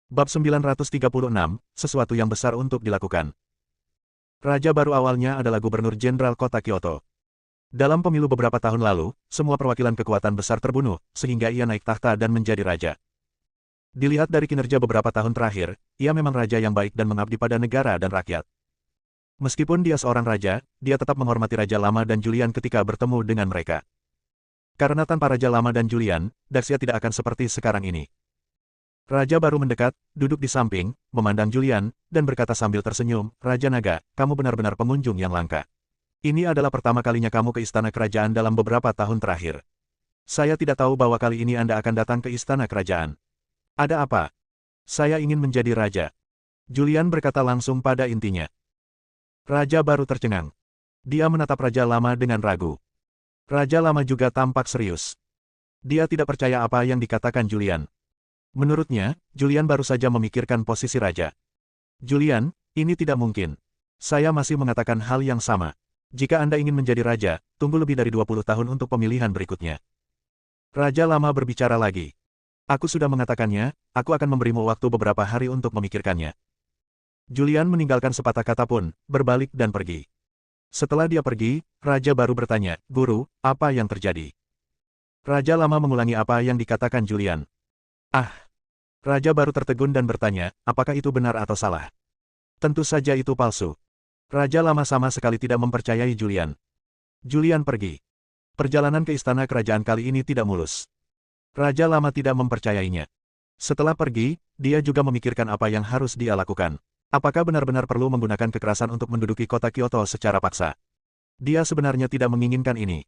Bab 936, sesuatu yang besar untuk dilakukan. Raja baru awalnya adalah Gubernur Jenderal Kota Kyoto. Dalam pemilu beberapa tahun lalu, semua perwakilan kekuatan besar terbunuh, sehingga ia naik tahta dan menjadi raja. Dilihat dari kinerja beberapa tahun terakhir, ia memang raja yang baik dan mengabdi pada negara dan rakyat. Meskipun dia seorang raja, dia tetap menghormati Raja Lama dan Julian ketika bertemu dengan mereka. Karena tanpa Raja Lama dan Julian, Daxia tidak akan seperti sekarang ini. Raja baru mendekat, duduk di samping, memandang Julian, dan berkata sambil tersenyum, "Raja Naga, kamu benar-benar pengunjung yang langka. Ini adalah pertama kalinya kamu ke istana kerajaan dalam beberapa tahun terakhir. Saya tidak tahu bahwa kali ini Anda akan datang ke istana kerajaan. Ada apa? Saya ingin menjadi raja." Julian berkata langsung pada intinya. Raja baru tercengang. Dia menatap Raja Lama dengan ragu. Raja Lama juga tampak serius. Dia tidak percaya apa yang dikatakan Julian. Menurutnya, Julian baru saja memikirkan posisi raja. "Julian, ini tidak mungkin. Saya masih mengatakan hal yang sama. Jika Anda ingin menjadi raja, tunggu lebih dari 20 tahun untuk pemilihan berikutnya." Raja Lama berbicara lagi. "Aku sudah mengatakannya, aku akan memberimu waktu beberapa hari untuk memikirkannya." Julian meninggalkan sepatah kata pun, berbalik dan pergi. Setelah dia pergi, Raja baru bertanya, "Guru, apa yang terjadi?" Raja Lama mengulangi apa yang dikatakan Julian. "Ah!" Raja baru tertegun dan bertanya, apakah itu benar atau salah? Tentu saja itu palsu. Raja Lama sama sekali tidak mempercayai Julian. Julian pergi. Perjalanan ke istana kerajaan kali ini tidak mulus. Raja Lama tidak mempercayainya. Setelah pergi, dia juga memikirkan apa yang harus dia lakukan. Apakah benar-benar perlu menggunakan kekerasan untuk menduduki kota Kyoto secara paksa? Dia sebenarnya tidak menginginkan ini.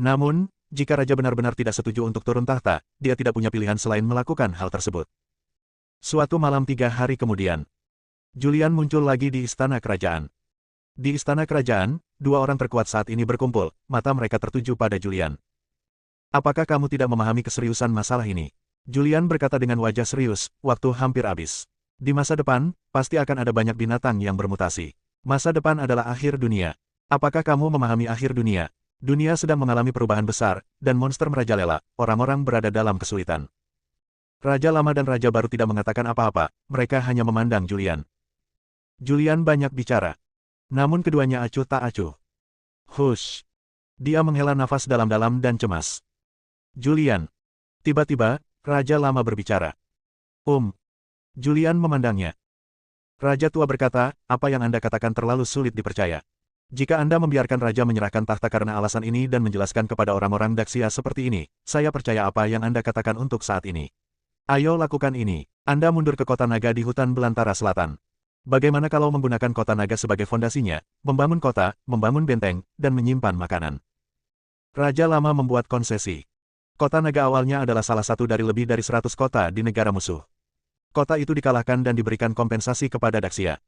Namun, jika Raja benar-benar tidak setuju untuk turun tahta, dia tidak punya pilihan selain melakukan hal tersebut. Suatu malam 3 hari kemudian, Julian muncul lagi di istana kerajaan. Di istana kerajaan, dua orang terkuat saat ini berkumpul, mata mereka tertuju pada Julian. "Apakah kamu tidak memahami keseriusan masalah ini?" Julian berkata dengan wajah serius, "Waktu hampir habis. Di masa depan, pasti akan ada banyak binatang yang bermutasi. Masa depan adalah akhir dunia. Apakah kamu memahami akhir dunia? Dunia sedang mengalami perubahan besar, dan monster merajalela, orang-orang berada dalam kesulitan." Raja Lama dan Raja Baru tidak mengatakan apa-apa, mereka hanya memandang Julian. Julian banyak bicara. Namun keduanya acuh tak acuh. Hush. Dia menghela nafas dalam-dalam dan cemas. "Julian." Tiba-tiba, Raja Lama berbicara. Julian memandangnya. Raja tua berkata, "Apa yang Anda katakan terlalu sulit dipercaya. Jika Anda membiarkan Raja menyerahkan tahta karena alasan ini dan menjelaskan kepada orang-orang Daxia seperti ini, saya percaya apa yang Anda katakan untuk saat ini. Ayo lakukan ini. Anda mundur ke kota naga di hutan belantara selatan. Bagaimana kalau menggunakan kota naga sebagai fondasinya, membangun kota, membangun benteng, dan menyimpan makanan?" Raja Lama membuat konsesi. Kota naga awalnya adalah salah satu dari lebih dari 100 kota di negara musuh. Kota itu dikalahkan dan diberikan kompensasi kepada Daxia.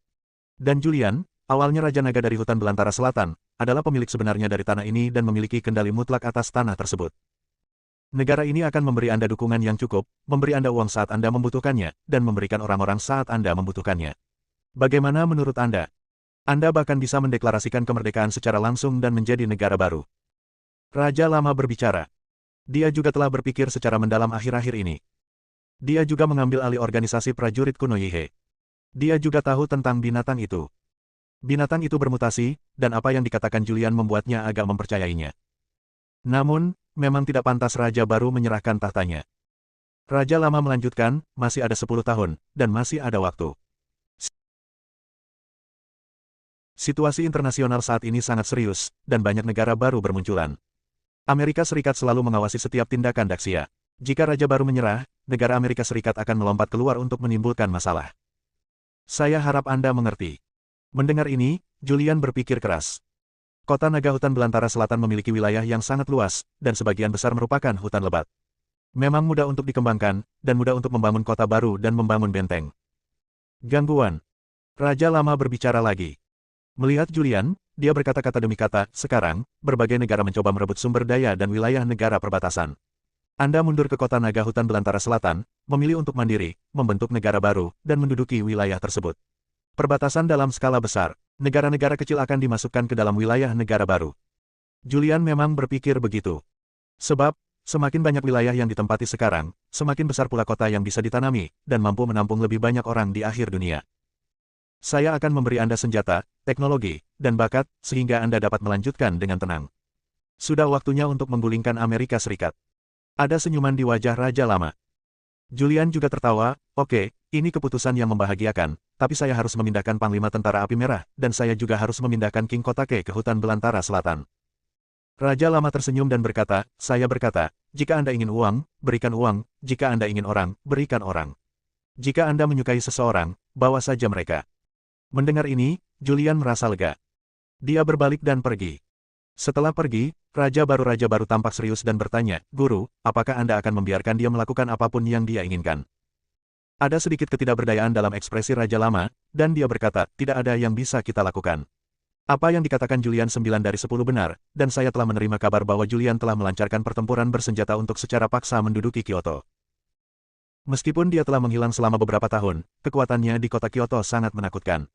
Dan Julian, awalnya Raja Naga dari hutan belantara selatan, adalah pemilik sebenarnya dari tanah ini dan memiliki kendali mutlak atas tanah tersebut. Negara ini akan memberi Anda dukungan yang cukup, memberi Anda uang saat Anda membutuhkannya, dan memberikan orang-orang saat Anda membutuhkannya. Bagaimana menurut Anda? Anda bahkan bisa mendeklarasikan kemerdekaan secara langsung dan menjadi negara baru. Raja Lama berbicara. Dia juga telah berpikir secara mendalam akhir-akhir ini. Dia juga mengambil alih organisasi prajurit kuno Yihe. Dia juga tahu tentang binatang itu. Binatang itu bermutasi, dan apa yang dikatakan Julian membuatnya agak mempercayainya. Namun, memang tidak pantas Raja Baru menyerahkan tahtanya. Raja Lama melanjutkan, "Masih ada 10 tahun, dan masih ada waktu. Situasi internasional saat ini sangat serius, dan banyak negara baru bermunculan. Amerika Serikat selalu mengawasi setiap tindakan Daxia. Jika Raja Baru menyerah, negara Amerika Serikat akan melompat keluar untuk menimbulkan masalah. Saya harap Anda mengerti." Mendengar ini, Julian berpikir keras. Kota naga hutan belantara selatan memiliki wilayah yang sangat luas, dan sebagian besar merupakan hutan lebat. Memang mudah untuk dikembangkan, dan mudah untuk membangun kota baru dan membangun benteng. Gangguan. Raja Lama berbicara lagi. Melihat Julian, dia berkata-kata demi kata, "Sekarang, berbagai negara mencoba merebut sumber daya dan wilayah negara perbatasan. Anda mundur ke kota naga hutan belantara selatan, memilih untuk mandiri, membentuk negara baru, dan menduduki wilayah tersebut. Perbatasan dalam skala besar, negara-negara kecil akan dimasukkan ke dalam wilayah negara baru." Julian memang berpikir begitu. Sebab, semakin banyak wilayah yang ditempati sekarang, semakin besar pula kota yang bisa ditanami, dan mampu menampung lebih banyak orang di akhir dunia. Saya akan memberi Anda senjata, teknologi, dan bakat, sehingga Anda dapat melanjutkan dengan tenang. Sudah waktunya untuk menggulingkan Amerika Serikat. Ada senyuman di wajah Raja Lama. Julian juga tertawa, oke, ini keputusan yang membahagiakan, tapi saya harus memindahkan Panglima Tentara Api Merah, dan saya juga harus memindahkan King Kotake ke hutan belantara selatan. Raja Lama tersenyum dan berkata, saya berkata, jika Anda ingin uang, berikan uang, jika Anda ingin orang, berikan orang. Jika Anda menyukai seseorang, bawa saja mereka. Mendengar ini, Julian merasa lega. Dia berbalik dan pergi. Setelah pergi, Raja Baru tampak serius dan bertanya, Guru, apakah Anda akan membiarkan dia melakukan apapun yang dia inginkan? Ada sedikit ketidakberdayaan dalam ekspresi Raja Lama, dan dia berkata, tidak ada yang bisa kita lakukan. Apa yang dikatakan Julian 9 dari 10 benar, dan saya telah menerima kabar bahwa Julian telah melancarkan pertempuran bersenjata untuk secara paksa menduduki Kyoto. Meskipun dia telah menghilang selama beberapa tahun, kekuatannya di kota Kyoto sangat menakutkan.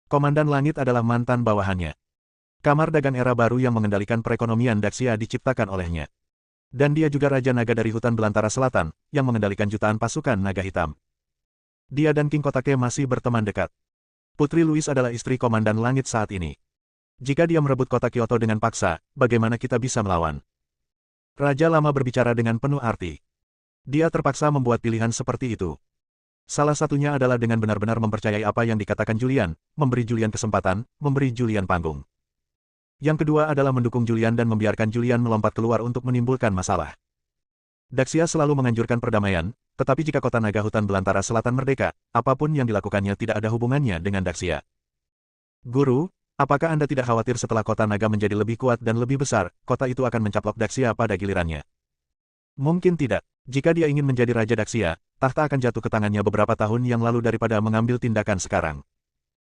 Komandan Langit adalah mantan bawahannya. Kamar dagang era baru yang mengendalikan perekonomian Daxia diciptakan olehnya. Dan dia juga Raja Naga dari hutan belantara selatan, yang mengendalikan jutaan pasukan naga hitam. Dia dan King Kotake masih berteman dekat. Putri Louis adalah istri Komandan Langit saat ini. Jika dia merebut kota Kyoto dengan paksa, bagaimana kita bisa melawan? Raja Lama berbicara dengan penuh arti. Dia terpaksa membuat pilihan seperti itu. Salah satunya adalah dengan benar-benar mempercayai apa yang dikatakan Julian, memberi Julian kesempatan, memberi Julian panggung. Yang kedua adalah mendukung Julian dan membiarkan Julian melompat keluar untuk menimbulkan masalah. Daxia selalu menganjurkan perdamaian, tetapi jika kota naga hutan belantara selatan merdeka, apapun yang dilakukannya tidak ada hubungannya dengan Daxia. Guru, apakah Anda tidak khawatir setelah kota naga menjadi lebih kuat dan lebih besar, kota itu akan mencaplok Daxia pada gilirannya? Mungkin tidak. Jika dia ingin menjadi Raja Daxia, tahta akan jatuh ke tangannya beberapa tahun yang lalu daripada mengambil tindakan sekarang.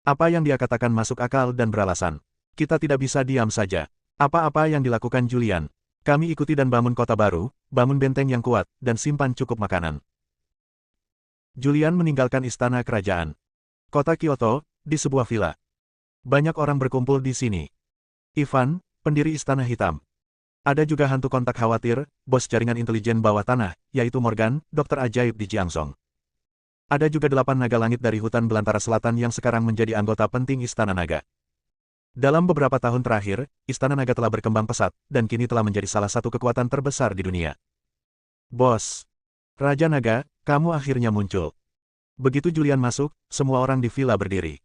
Apa yang dia katakan masuk akal dan beralasan. Kita tidak bisa diam saja. Apa-apa yang dilakukan Julian. Kami ikuti dan bangun kota baru, bangun benteng yang kuat, dan simpan cukup makanan. Julian meninggalkan istana kerajaan. Kota Kyoto, di sebuah villa. Banyak orang berkumpul di sini. Ivan, pendiri Istana Hitam. Ada juga hantu kontak khawatir, bos jaringan intelijen bawah tanah, yaitu Morgan, dokter ajaib di Jiangsong. Ada juga 8 naga langit dari hutan belantara selatan yang sekarang menjadi anggota penting Istana Naga. Dalam beberapa tahun terakhir, Istana Naga telah berkembang pesat, dan kini telah menjadi salah satu kekuatan terbesar di dunia. Bos. Raja Naga, kamu akhirnya muncul. Begitu Julian masuk, semua orang di villa berdiri.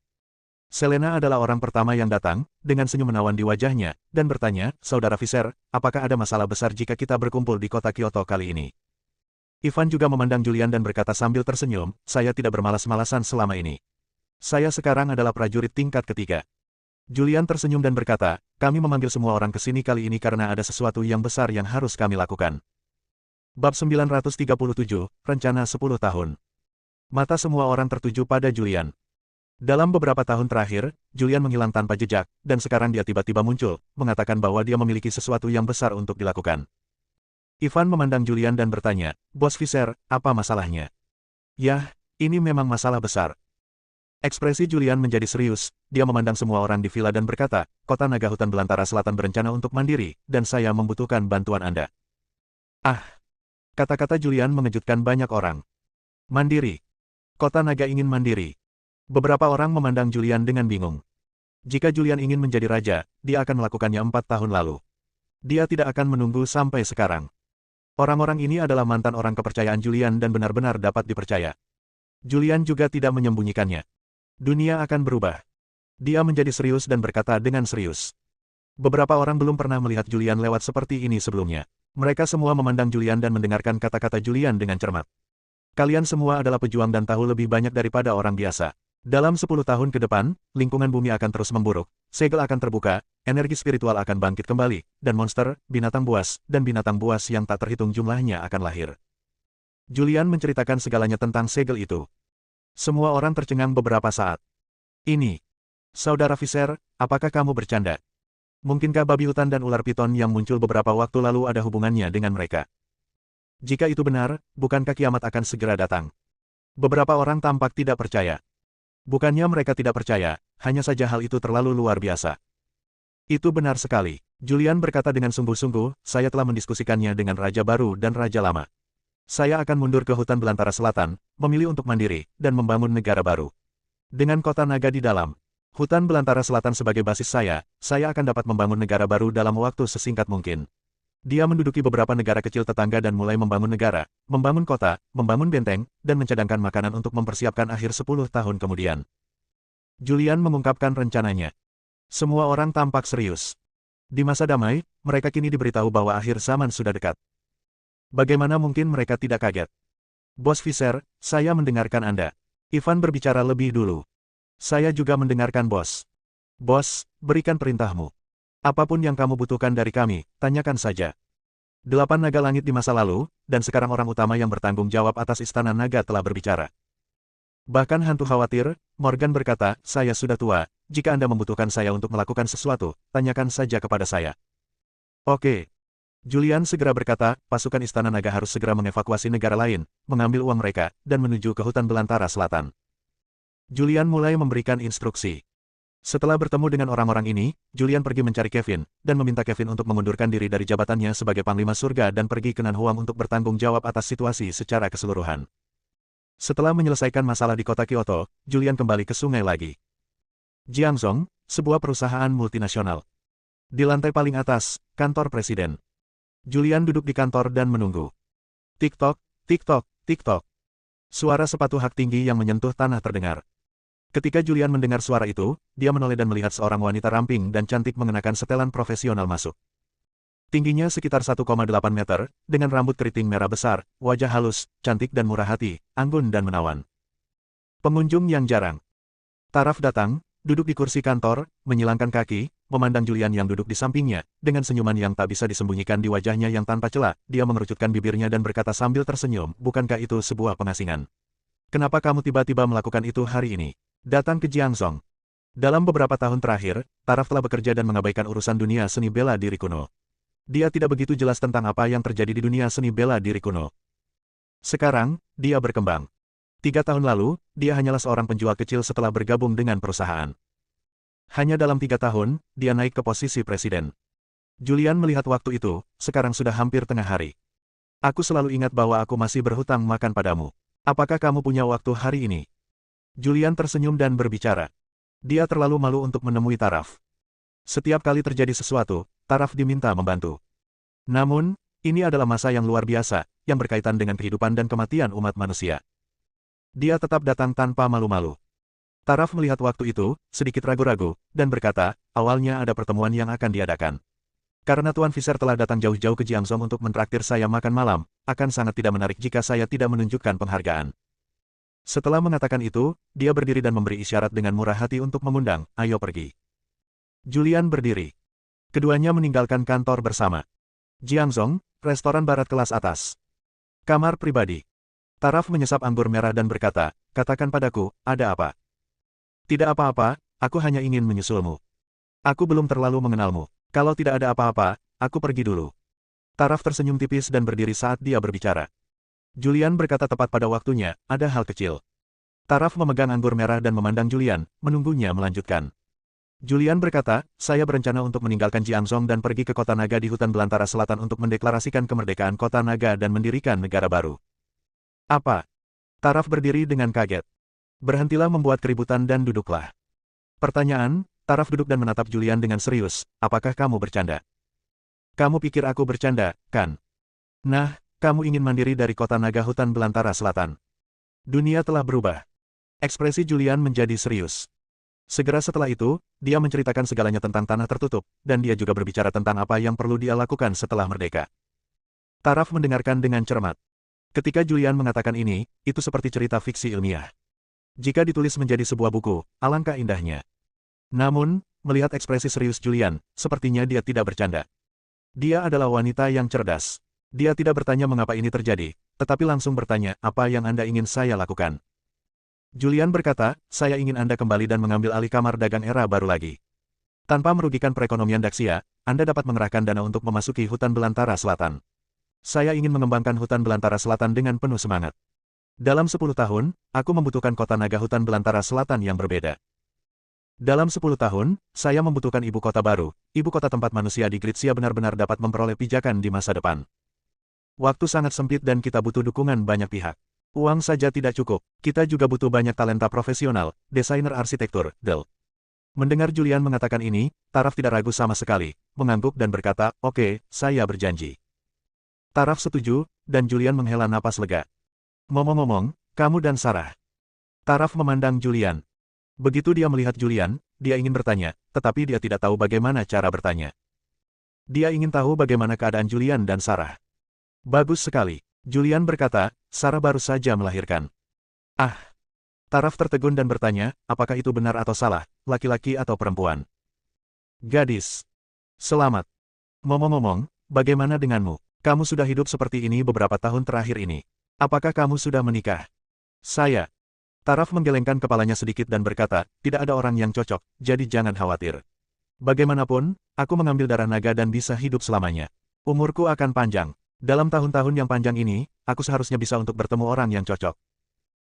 Selena adalah orang pertama yang datang, dengan senyum menawan di wajahnya, dan bertanya, Saudara Visser, apakah ada masalah besar jika kita berkumpul di kota Kyoto kali ini? Ivan juga memandang Julian dan berkata sambil tersenyum, saya tidak bermalas-malasan selama ini. Saya sekarang adalah prajurit tingkat ketiga. Julian tersenyum dan berkata, kami memanggil semua orang ke sini kali ini karena ada sesuatu yang besar yang harus kami lakukan. Bab 937, Rencana 10 tahun. Mata semua orang tertuju pada Julian. Dalam beberapa tahun terakhir, Julian menghilang tanpa jejak, dan sekarang dia tiba-tiba muncul, mengatakan bahwa dia memiliki sesuatu yang besar untuk dilakukan. Ivan memandang Julian dan bertanya, Bos Visser, apa masalahnya? Yah, ini memang masalah besar. Ekspresi Julian menjadi serius, dia memandang semua orang di villa dan berkata, Kota Naga Hutan Belantara Selatan berencana untuk mandiri, dan saya membutuhkan bantuan Anda. Ah! Kata-kata Julian mengejutkan banyak orang. Mandiri. Kota Naga ingin mandiri. Beberapa orang memandang Julian dengan bingung. Jika Julian ingin menjadi raja, dia akan melakukannya 4 tahun lalu. Dia tidak akan menunggu sampai sekarang. Orang-orang ini adalah mantan orang kepercayaan Julian dan benar-benar dapat dipercaya. Julian juga tidak menyembunyikannya. Dunia akan berubah. Dia menjadi serius dan berkata dengan serius. Beberapa orang belum pernah melihat Julian lewat seperti ini sebelumnya. Mereka semua memandang Julian dan mendengarkan kata-kata Julian dengan cermat. Kalian semua adalah pejuang dan tahu lebih banyak daripada orang biasa. Dalam 10 tahun ke depan, lingkungan bumi akan terus memburuk, segel akan terbuka, energi spiritual akan bangkit kembali, dan monster, binatang buas yang tak terhitung jumlahnya akan lahir. Julian menceritakan segalanya tentang segel itu. Semua orang tercengang beberapa saat. Ini. Saudara Visser, apakah kamu bercanda? Mungkinkah babi hutan dan ular piton yang muncul beberapa waktu lalu ada hubungannya dengan mereka? Jika itu benar, bukankah kiamat akan segera datang? Beberapa orang tampak tidak percaya. Bukannya mereka tidak percaya, hanya saja hal itu terlalu luar biasa. Itu benar sekali. Julian berkata dengan sungguh-sungguh, saya telah mendiskusikannya dengan Raja Baru dan Raja Lama. Saya akan mundur ke hutan belantara selatan, memilih untuk mandiri, dan membangun negara baru. Dengan kota naga di dalam hutan belantara selatan sebagai basis saya akan dapat membangun negara baru dalam waktu sesingkat mungkin. Dia menduduki beberapa negara kecil tetangga dan mulai membangun negara, membangun kota, membangun benteng, dan mencadangkan makanan untuk mempersiapkan akhir 10 tahun kemudian. Julian mengungkapkan rencananya. Semua orang tampak serius. Di masa damai, mereka kini diberitahu bahwa akhir zaman sudah dekat. Bagaimana mungkin mereka tidak kaget? Bos Visser, saya mendengarkan Anda. Ivan berbicara lebih dulu. Saya juga mendengarkan bos. Bos, berikan perintahmu. Apapun yang kamu butuhkan dari kami, tanyakan saja. 8 naga langit di masa lalu, dan sekarang orang utama yang bertanggung jawab atas istana naga telah berbicara. Bahkan hantu khawatir, Morgan berkata, saya sudah tua, jika Anda membutuhkan saya untuk melakukan sesuatu, tanyakan saja kepada saya. Oke. Julian segera berkata, pasukan istana naga harus segera mengevakuasi negara lain, mengambil uang mereka, dan menuju ke hutan belantara selatan. Julian mulai memberikan instruksi. Setelah bertemu dengan orang-orang ini, Julian pergi mencari Kevin, dan meminta Kevin untuk mengundurkan diri dari jabatannya sebagai Panglima Surga dan pergi ke Nanhuang untuk bertanggung jawab atas situasi secara keseluruhan. Setelah menyelesaikan masalah di kota Kyoto, Julian kembali ke sungai lagi. Jiangzong, sebuah perusahaan multinasional. Di lantai paling atas, kantor presiden. Julian duduk di kantor dan menunggu. Tik-tok, tik-tok, tik-tok. Suara sepatu hak tinggi yang menyentuh tanah terdengar. Ketika Julian mendengar suara itu, dia menoleh dan melihat seorang wanita ramping dan cantik mengenakan setelan profesional masuk. Tingginya sekitar 1,8 meter, dengan rambut keriting merah besar, wajah halus, cantik dan murah hati, anggun dan menawan. Pengunjung yang jarang. Taraf datang, duduk di kursi kantor, menyilangkan kaki, memandang Julian yang duduk di sampingnya, dengan senyuman yang tak bisa disembunyikan di wajahnya yang tanpa celah, dia mengerucutkan bibirnya dan berkata sambil tersenyum, bukankah itu sebuah pengasingan? Kenapa kamu tiba-tiba melakukan itu hari ini? Datang ke Jiangzong. Dalam beberapa tahun terakhir, Taraf telah bekerja dan mengabaikan urusan dunia seni bela diri kuno. Dia tidak begitu jelas tentang apa yang terjadi di dunia seni bela diri kuno. Sekarang, dia berkembang. 3 tahun lalu, dia hanyalah seorang penjual kecil setelah bergabung dengan perusahaan. Hanya dalam 3 tahun, dia naik ke posisi presiden. Julian melihat waktu itu, sekarang sudah hampir tengah hari. Aku selalu ingat bahwa aku masih berhutang makan padamu. Apakah kamu punya waktu hari ini? Julian tersenyum dan berbicara. Dia terlalu malu untuk menemui Taraf. Setiap kali terjadi sesuatu, Taraf diminta membantu. Namun, ini adalah masa yang luar biasa, yang berkaitan dengan kehidupan dan kematian umat manusia. Dia tetap datang tanpa malu-malu. Taraf melihat waktu itu, sedikit ragu-ragu, dan berkata, awalnya ada pertemuan yang akan diadakan. Karena Tuan Visser telah datang jauh-jauh ke Jiangzong untuk mentraktir saya makan malam, akan sangat tidak menarik jika saya tidak menunjukkan penghargaan. Setelah mengatakan itu, dia berdiri dan memberi isyarat dengan murah hati untuk mengundang, ayo pergi. Julian berdiri. Keduanya meninggalkan kantor bersama. Jiangzong, restoran barat kelas atas. Kamar pribadi. Taraf menyesap anggur merah dan berkata, katakan padaku, ada apa? Tidak apa-apa, aku hanya ingin menyusulmu. Aku belum terlalu mengenalmu. Kalau tidak ada apa-apa, aku pergi dulu. Taraf tersenyum tipis dan berdiri saat dia berbicara. Julian berkata tepat pada waktunya, ada hal kecil. Taraf memegang anggur merah dan memandang Julian, menunggunya melanjutkan. Julian berkata, saya berencana untuk meninggalkan Jiangzong dan pergi ke kota naga di hutan belantara selatan untuk mendeklarasikan kemerdekaan kota naga dan mendirikan negara baru. Apa? Taraf berdiri dengan kaget. Berhentilah membuat keributan dan duduklah. Pertanyaan, Taraf duduk dan menatap Julian dengan serius, apakah kamu bercanda? Kamu pikir aku bercanda, kan? Nah, kamu ingin mandiri dari kota naga hutan belantara selatan. Dunia telah berubah. Ekspresi Julian menjadi serius. Segera setelah itu, dia menceritakan segalanya tentang tanah tertutup, dan dia juga berbicara tentang apa yang perlu dia lakukan setelah merdeka. Taraf mendengarkan dengan cermat. Ketika Julian mengatakan ini, itu seperti cerita fiksi ilmiah. Jika ditulis menjadi sebuah buku, alangkah indahnya. Namun, melihat ekspresi serius Julian, sepertinya dia tidak bercanda. Dia adalah wanita yang cerdas. Dia tidak bertanya mengapa ini terjadi, tetapi langsung bertanya, apa yang Anda ingin saya lakukan? Julian berkata, saya ingin Anda kembali dan mengambil alih kamar dagang era baru lagi. Tanpa merugikan perekonomian Daxia, Anda dapat mengerahkan dana untuk memasuki hutan belantara selatan. Saya ingin mengembangkan hutan belantara selatan dengan penuh semangat. Dalam 10 tahun, aku membutuhkan kota naga hutan belantara selatan yang berbeda. Dalam 10 tahun, saya membutuhkan ibu kota baru, ibu kota tempat manusia di Gritsia benar-benar dapat memperoleh pijakan di masa depan. Waktu sangat sempit dan kita butuh dukungan banyak pihak. Uang saja tidak cukup, kita juga butuh banyak talenta profesional, desainer arsitektur, Del. Mendengar Julian mengatakan ini, Taraf tidak ragu sama sekali, mengangguk dan berkata, "Oke, saya berjanji." Taraf setuju, dan Julian menghela napas lega. "Ngomong-ngomong, kamu dan Sarah." Taraf memandang Julian. Begitu dia melihat Julian, dia ingin bertanya, tetapi dia tidak tahu bagaimana cara bertanya. Dia ingin tahu bagaimana keadaan Julian dan Sarah. "Bagus sekali," Julian berkata, "Sarah baru saja melahirkan." "Ah." Taraf tertegun dan bertanya, apakah itu benar atau salah, laki-laki atau perempuan? "Gadis." "Selamat." "Ngomong-ngomong, bagaimana denganmu? Kamu sudah hidup seperti ini beberapa tahun terakhir ini. Apakah kamu sudah menikah?" "Saya." Taraf menggelengkan kepalanya sedikit dan berkata, "Tidak ada orang yang cocok, jadi jangan khawatir. Bagaimanapun, aku mengambil darah naga dan bisa hidup selamanya. Umurku akan panjang. Dalam tahun-tahun yang panjang ini, aku seharusnya bisa untuk bertemu orang yang cocok."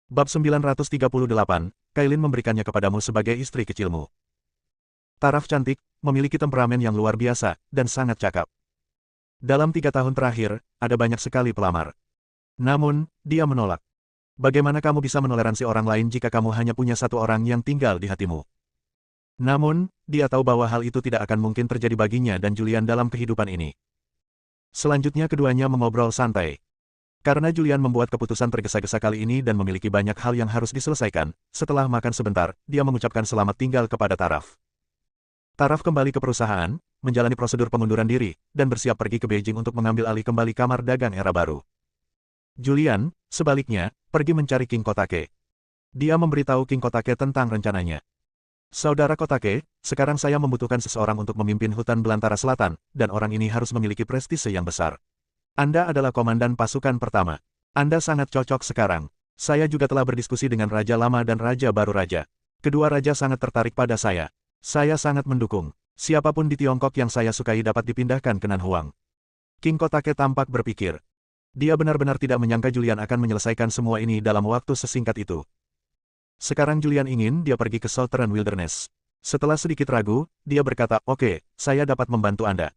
Bab 938, Kailin memberikannya kepadamu sebagai istri kecilmu. Taraf cantik, memiliki temperamen yang luar biasa, dan sangat cakap. Dalam 3 tahun terakhir, ada banyak sekali pelamar. Namun, dia menolak. "Bagaimana kamu bisa menoleransi orang lain jika kamu hanya punya satu orang yang tinggal di hatimu?" Namun, dia tahu bahwa hal itu tidak akan mungkin terjadi baginya dan Julian dalam kehidupan ini. Selanjutnya keduanya mengobrol santai. Karena Julian membuat keputusan tergesa-gesa kali ini dan memiliki banyak hal yang harus diselesaikan, setelah makan sebentar, dia mengucapkan selamat tinggal kepada Taraf. Taraf kembali ke perusahaan, menjalani prosedur pengunduran diri, dan bersiap pergi ke Beijing untuk mengambil alih kembali kamar dagang era baru. Julian, sebaliknya, pergi mencari King Kotake. Dia memberitahu King Kotake tentang rencananya. "Saudara Kotake, sekarang saya membutuhkan seseorang untuk memimpin hutan belantara selatan, dan orang ini harus memiliki prestise yang besar. Anda adalah komandan pasukan pertama. Anda sangat cocok sekarang. Saya juga telah berdiskusi dengan Raja Lama dan Raja Baru Raja. Kedua raja sangat tertarik pada saya. Saya sangat mendukung. Siapapun di Tiongkok yang saya sukai dapat dipindahkan ke Nanhuang." King Kotake tampak berpikir. Dia benar-benar tidak menyangka Julian akan menyelesaikan semua ini dalam waktu sesingkat itu. Sekarang Julian ingin dia pergi ke Southern Wilderness. Setelah sedikit ragu, dia berkata, "Oke, saya dapat membantu Anda.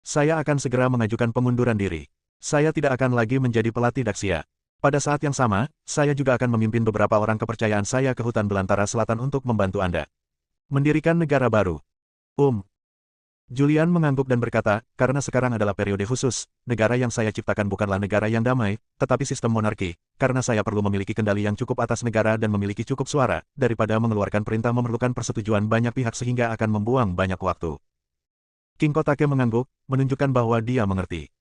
Saya akan segera mengajukan pengunduran diri. Saya tidak akan lagi menjadi pelatih Daxia. Pada saat yang sama, saya juga akan memimpin beberapa orang kepercayaan saya ke hutan belantara selatan untuk membantu Anda mendirikan negara baru." Julian mengangguk dan berkata, "Karena sekarang adalah periode khusus, negara yang saya ciptakan bukanlah negara yang damai, tetapi sistem monarki, karena saya perlu memiliki kendali yang cukup atas negara dan memiliki cukup suara, daripada mengeluarkan perintah memerlukan persetujuan banyak pihak sehingga akan membuang banyak waktu." King Kotake mengangguk, menunjukkan bahwa dia mengerti.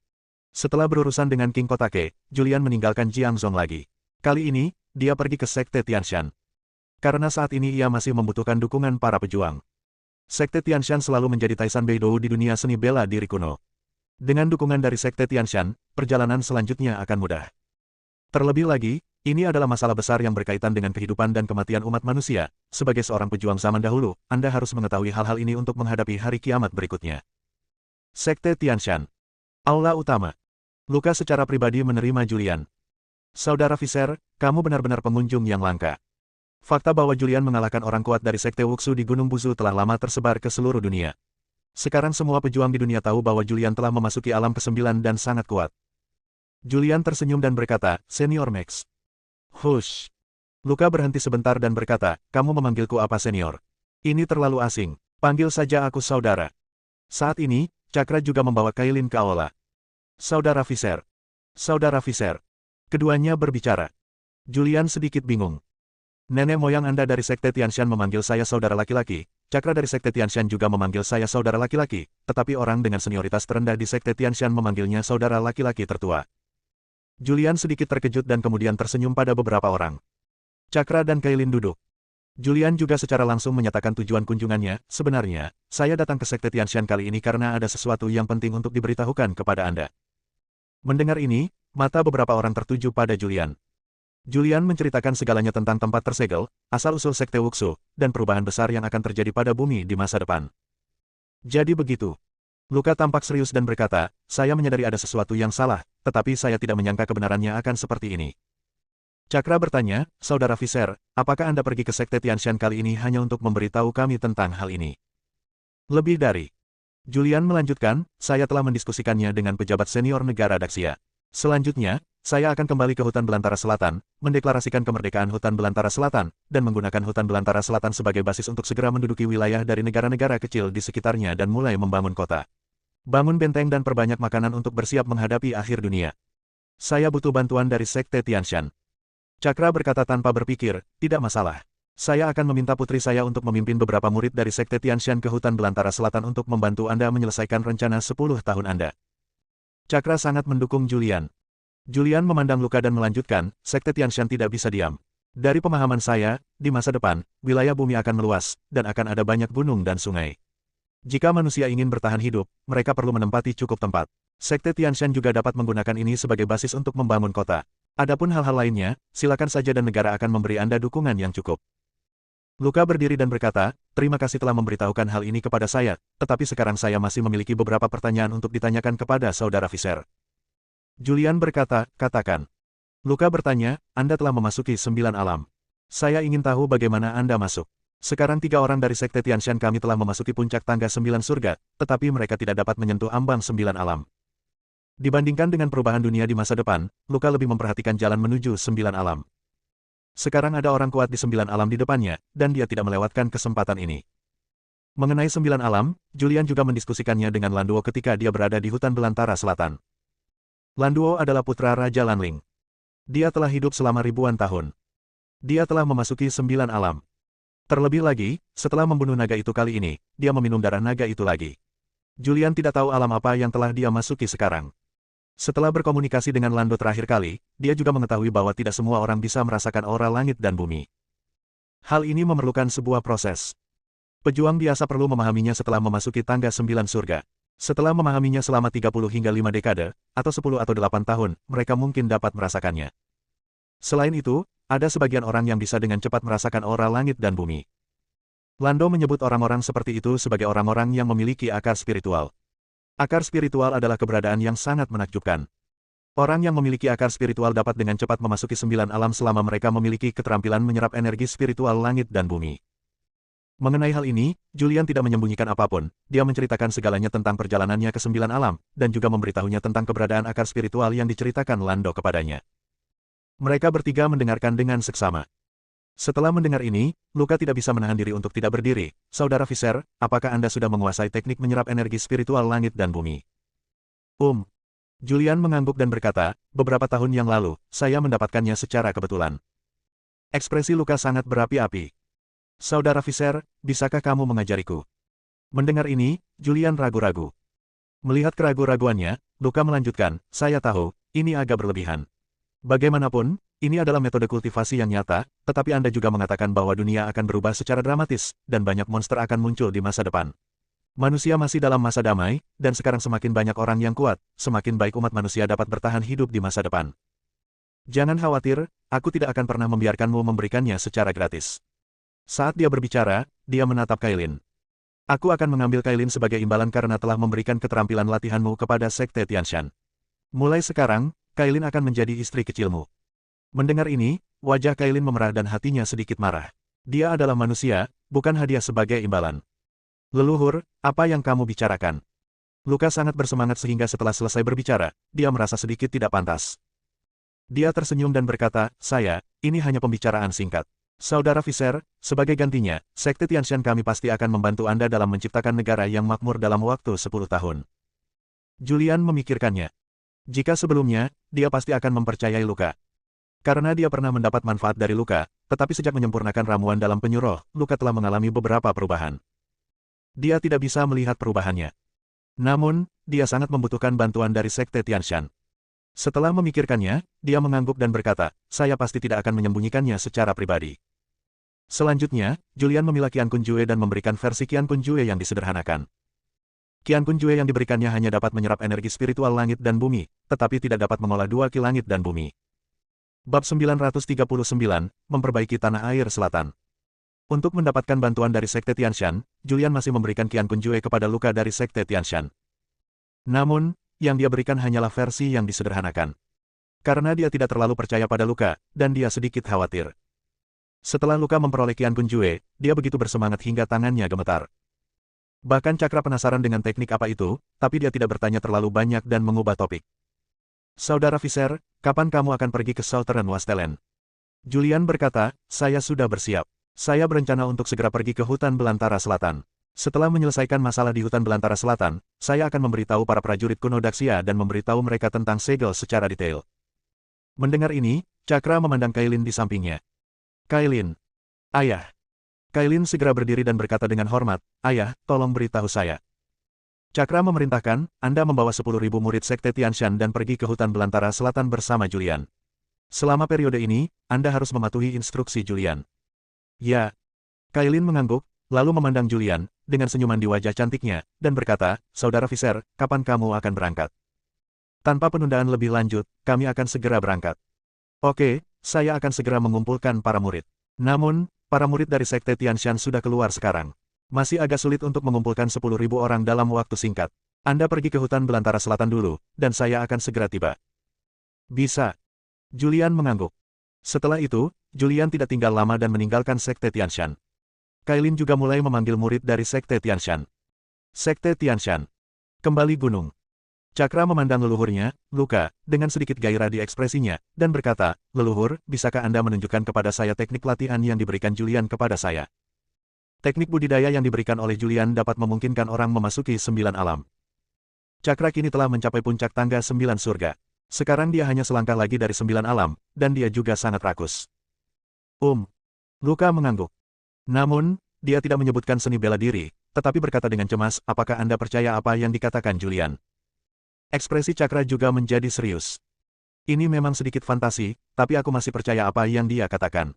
Setelah berurusan dengan King Kotake, Julian meninggalkan Jiangzhong lagi. Kali ini, dia pergi ke Sekte Tianshan. Karena saat ini ia masih membutuhkan dukungan para pejuang. Sekte Tianshan selalu menjadi Taisan Beidou di dunia seni bela diri kuno. Dengan dukungan dari Sekte Tianshan, perjalanan selanjutnya akan mudah. Terlebih lagi, ini adalah masalah besar yang berkaitan dengan kehidupan dan kematian umat manusia. Sebagai seorang pejuang zaman dahulu, Anda harus mengetahui hal-hal ini untuk menghadapi hari kiamat berikutnya. Sekte Tianshan. Aula Utama. Luka secara pribadi menerima Julian. "Saudara Visser, kamu benar-benar pengunjung yang langka. Fakta bahwa Julian mengalahkan orang kuat dari Sekte Wuxu di Gunung Buzu telah lama tersebar ke seluruh dunia. Sekarang semua pejuang di dunia tahu bahwa Julian telah memasuki alam ke-9 dan sangat kuat." Julian tersenyum dan berkata, "Senior Max." "Hush." Luka berhenti sebentar dan berkata, "Kamu memanggilku apa senior? Ini terlalu asing. Panggil saja aku saudara." Saat ini, Cakra juga membawa Kailin ke aula. "Saudara Visser." "Saudara Visser." Keduanya berbicara. Julian sedikit bingung. "Nenek moyang Anda dari Sekte Tianshan memanggil saya saudara laki-laki, Cakra dari Sekte Tianshan juga memanggil saya saudara laki-laki, tetapi orang dengan senioritas terendah di Sekte Tianshan memanggilnya saudara laki-laki tertua." Julian sedikit terkejut dan kemudian tersenyum pada beberapa orang. Cakra dan Kailin duduk. Julian juga secara langsung menyatakan tujuan kunjungannya, "Sebenarnya, saya datang ke Sekte Tianshan kali ini karena ada sesuatu yang penting untuk diberitahukan kepada Anda." Mendengar ini, mata beberapa orang tertuju pada Julian. Julian menceritakan segalanya tentang tempat tersegel, asal-usul Sekte Wuxu, dan perubahan besar yang akan terjadi pada bumi di masa depan. "Jadi begitu." Luka tampak serius dan berkata, "Saya menyadari ada sesuatu yang salah, tetapi saya tidak menyangka kebenarannya akan seperti ini." Cakra bertanya, Saudara Visser, apakah Anda pergi ke Sekte Tianshan kali ini hanya untuk memberitahu kami tentang hal ini? Lebih dari. Julian melanjutkan, saya telah mendiskusikannya dengan pejabat senior negara Daxia. Selanjutnya, saya akan kembali ke hutan belantara selatan, mendeklarasikan kemerdekaan hutan belantara selatan, dan menggunakan hutan belantara selatan sebagai basis untuk segera menduduki wilayah dari negara-negara kecil di sekitarnya dan mulai membangun kota. Bangun benteng dan perbanyak makanan untuk bersiap menghadapi akhir dunia. Saya butuh bantuan dari Sekte Tianshan. Cakra berkata tanpa berpikir, tidak masalah. Saya akan meminta putri saya untuk memimpin beberapa murid dari Sekte Tianshan ke hutan belantara selatan untuk membantu Anda menyelesaikan rencana 10 tahun Anda. Cakra sangat mendukung Julian. Julian memandang Luka dan melanjutkan, Sekte Tianshan tidak bisa diam. Dari pemahaman saya, di masa depan, wilayah bumi akan meluas, dan akan ada banyak gunung dan sungai. Jika manusia ingin bertahan hidup, mereka perlu menempati cukup tempat. Sekte Tianshan juga dapat menggunakan ini sebagai basis untuk membangun kota. Adapun hal-hal lainnya, silakan saja dan negara akan memberi Anda dukungan yang cukup. Luka berdiri dan berkata, terima kasih telah memberitahukan hal ini kepada saya, tetapi sekarang saya masih memiliki beberapa pertanyaan untuk ditanyakan kepada Saudara Visser. Julian berkata, katakan. Luka bertanya, Anda telah memasuki 9 alam. Saya ingin tahu bagaimana Anda masuk. Sekarang 3 orang dari Sekte Tianshan kami telah memasuki puncak tangga 9 surga, tetapi mereka tidak dapat menyentuh ambang 9 alam. Dibandingkan dengan perubahan dunia di masa depan, Luka lebih memperhatikan jalan menuju 9 alam. Sekarang ada orang kuat di 9 alam di depannya, dan dia tidak melewatkan kesempatan ini. Mengenai 9 alam, Julian juga mendiskusikannya dengan Landuo ketika dia berada di hutan belantara selatan. Landuo adalah putra Raja Lanling. Dia telah hidup selama ribuan tahun. Dia telah memasuki 9 alam. Terlebih lagi, setelah membunuh naga itu kali ini, dia meminum darah naga itu lagi. Julian tidak tahu alam apa yang telah dia masuki sekarang. Setelah berkomunikasi dengan Lando terakhir kali, dia juga mengetahui bahwa tidak semua orang bisa merasakan aura langit dan bumi. Hal ini memerlukan sebuah proses. Pejuang biasa perlu memahaminya setelah memasuki tangga 9 surga. Setelah memahaminya selama 30 hingga 5 dekade, atau 10 atau 8 tahun, mereka mungkin dapat merasakannya. Selain itu, ada sebagian orang yang bisa dengan cepat merasakan aura langit dan bumi. Lando menyebut orang-orang seperti itu sebagai orang-orang yang memiliki akar spiritual. Akar spiritual adalah keberadaan yang sangat menakjubkan. Orang yang memiliki akar spiritual dapat dengan cepat memasuki 9 alam selama mereka memiliki keterampilan menyerap energi spiritual langit dan bumi. Mengenai hal ini, Julian tidak menyembunyikan apapun, dia menceritakan segalanya tentang perjalanannya ke 9 alam, dan juga memberitahunya tentang keberadaan akar spiritual yang diceritakan Lando kepadanya. Mereka bertiga mendengarkan dengan seksama. Setelah mendengar ini, Luka tidak bisa menahan diri untuk tidak berdiri. Saudara Visser, apakah Anda sudah menguasai teknik menyerap energi spiritual langit dan bumi? Julian mengangguk dan berkata, beberapa tahun yang lalu, saya mendapatkannya secara kebetulan. Ekspresi Luka sangat berapi-api. Saudara Visser, bisakah kamu mengajariku? Mendengar ini, Julian ragu-ragu. Melihat keraguan-raguannya, Luka melanjutkan, saya tahu, ini agak berlebihan. Bagaimanapun, ini adalah metode kultivasi yang nyata, tetapi Anda juga mengatakan bahwa dunia akan berubah secara dramatis, dan banyak monster akan muncul di masa depan. Manusia masih dalam masa damai, dan sekarang semakin banyak orang yang kuat, semakin baik umat manusia dapat bertahan hidup di masa depan. Jangan khawatir, aku tidak akan pernah membiarkanmu memberikannya secara gratis. Saat dia berbicara, dia menatap Kailin. Aku akan mengambil Kailin sebagai imbalan karena telah memberikan keterampilan latihanmu kepada Sekte Tianshan. Mulai sekarang, Kailin akan menjadi istri kecilmu. Mendengar ini, wajah Kailin memerah dan hatinya sedikit marah. Dia adalah manusia, bukan hadiah sebagai imbalan. Leluhur, apa yang kamu bicarakan? Luka sangat bersemangat sehingga setelah selesai berbicara, dia merasa sedikit tidak pantas. Dia tersenyum dan berkata, ini hanya pembicaraan singkat. Saudara Visser, sebagai gantinya, Sekte Tianshan kami pasti akan membantu Anda dalam menciptakan negara yang makmur dalam waktu 10 tahun. Julian memikirkannya. Jika sebelumnya, dia pasti akan mempercayai Luka. Karena dia pernah mendapat manfaat dari Luka, tetapi sejak menyempurnakan ramuan dalam penyuruh, Luka telah mengalami beberapa perubahan. Dia tidak bisa melihat perubahannya. Namun, dia sangat membutuhkan bantuan dari Sekte Tianshan. Setelah memikirkannya, dia mengangguk dan berkata, saya pasti tidak akan menyembunyikannya secara pribadi. Selanjutnya, Julian memilah Qian Kun Jue dan memberikan versi Qian Kun Jue yang disederhanakan. Qian Kun Jue yang diberikannya hanya dapat menyerap energi spiritual langit dan bumi, tetapi tidak dapat mengolah 2 ki langit dan bumi. Bab 939, Memperbaiki Tanah Air Selatan. Untuk mendapatkan bantuan dari Sekte Tianshan, Julian masih memberikan Qian Kun Jue kepada Luka dari Sekte Tianshan. Namun, yang dia berikan hanyalah versi yang disederhanakan. Karena dia tidak terlalu percaya pada Luka, dan dia sedikit khawatir. Setelah Luka memperoleh Qian Kunjue, dia begitu bersemangat hingga tangannya gemetar. Bahkan Cakra penasaran dengan teknik apa itu, tapi dia tidak bertanya terlalu banyak dan mengubah topik. Saudara Visser, kapan kamu akan pergi ke Southern Wasteland? Julian berkata, saya sudah bersiap. Saya berencana untuk segera pergi ke hutan belantara selatan. Setelah menyelesaikan masalah di hutan belantara selatan, saya akan memberitahu para prajurit kuno Daxia dan memberitahu mereka tentang segel secara detail. Mendengar ini, Cakra memandang Kailin di sampingnya. Kailin. Ayah. Kailin segera berdiri dan berkata dengan hormat, Ayah, tolong beritahu saya. Cakra memerintahkan, Anda membawa 10.000 murid Sekte Tianshan dan pergi ke hutan belantara selatan bersama Julian. Selama periode ini, Anda harus mematuhi instruksi Julian. Ya. Kailin mengangguk, lalu memandang Julian, dengan senyuman di wajah cantiknya, dan berkata, Saudara Visser, kapan kamu akan berangkat? Tanpa penundaan lebih lanjut, kami akan segera berangkat. Oke, saya akan segera mengumpulkan para murid. Namun, para murid dari Sekte Tianshan sudah keluar sekarang. Masih agak sulit untuk mengumpulkan 10.000 orang dalam waktu singkat. Anda pergi ke hutan belantara selatan dulu, dan saya akan segera tiba. Bisa. Julian mengangguk. Setelah itu, Julian tidak tinggal lama dan meninggalkan Sekte Tianshan. Kailin juga mulai memanggil murid dari Sekte Tianshan. Sekte Tianshan. Kembali gunung. Cakra memandang leluhurnya, Luka, dengan sedikit gairah di ekspresinya, dan berkata, Leluhur, bisakah Anda menunjukkan kepada saya teknik latihan yang diberikan Julian kepada saya? Teknik budidaya yang diberikan oleh Julian dapat memungkinkan orang memasuki 9 alam. Cakra kini telah mencapai puncak tangga 9 surga. Sekarang dia hanya selangkah lagi dari 9 alam, dan dia juga sangat rakus. Luka mengangguk. Namun, dia tidak menyebutkan seni bela diri, tetapi berkata dengan cemas, apakah Anda percaya apa yang dikatakan Julian? Ekspresi Cakra juga menjadi serius. Ini memang sedikit fantasi, tapi aku masih percaya apa yang dia katakan.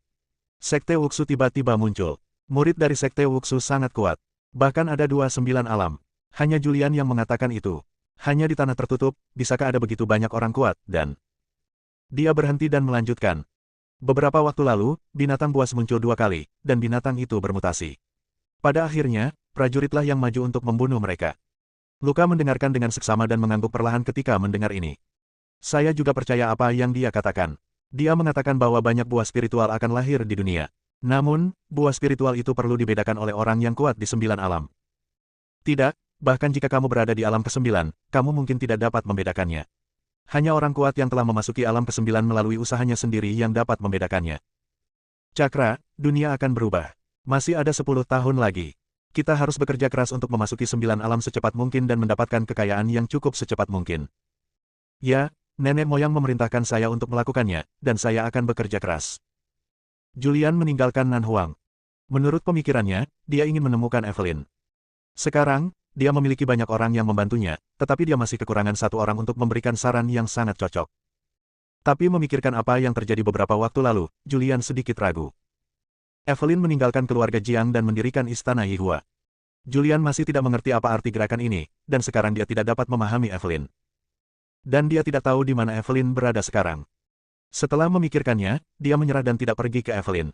Sekte Wuxu tiba-tiba muncul. Murid dari Sekte Wuxu sangat kuat. Bahkan ada 29 alam. Hanya Julian yang mengatakan itu. Hanya di tanah tertutup, bisakah ada begitu banyak orang kuat, dan... Dia berhenti dan melanjutkan. Beberapa waktu lalu, binatang buas muncul 2 kali, dan binatang itu bermutasi. Pada akhirnya, prajuritlah yang maju untuk membunuh mereka. Luka mendengarkan dengan seksama dan mengangguk perlahan ketika mendengar ini. Saya juga percaya apa yang dia katakan. Dia mengatakan bahwa banyak buah spiritual akan lahir di dunia. Namun, buah spiritual itu perlu dibedakan oleh orang yang kuat di 9 alam. Tidak, bahkan jika kamu berada di alam ke-9, kamu mungkin tidak dapat membedakannya. Hanya orang kuat yang telah memasuki alam ke-9 melalui usahanya sendiri yang dapat membedakannya. Cakra, dunia akan berubah. Masih ada 10 tahun lagi. Kita harus bekerja keras untuk memasuki 9 alam secepat mungkin dan mendapatkan kekayaan yang cukup secepat mungkin. Ya, nenek moyang memerintahkan saya untuk melakukannya, dan saya akan bekerja keras. Julian meninggalkan Nan Huang. Menurut pemikirannya, dia ingin menemukan Evelyn. Sekarang, dia memiliki banyak orang yang membantunya, tetapi dia masih kekurangan 1 orang untuk memberikan saran yang sangat cocok. Tapi memikirkan apa yang terjadi beberapa waktu lalu, Julian sedikit ragu. Evelyn meninggalkan keluarga Jiang dan mendirikan istana Yihua. Julian masih tidak mengerti apa arti gerakan ini, dan sekarang dia tidak dapat memahami Evelyn. Dan dia tidak tahu di mana Evelyn berada sekarang. Setelah memikirkannya, dia menyerah dan tidak pergi ke Evelyn.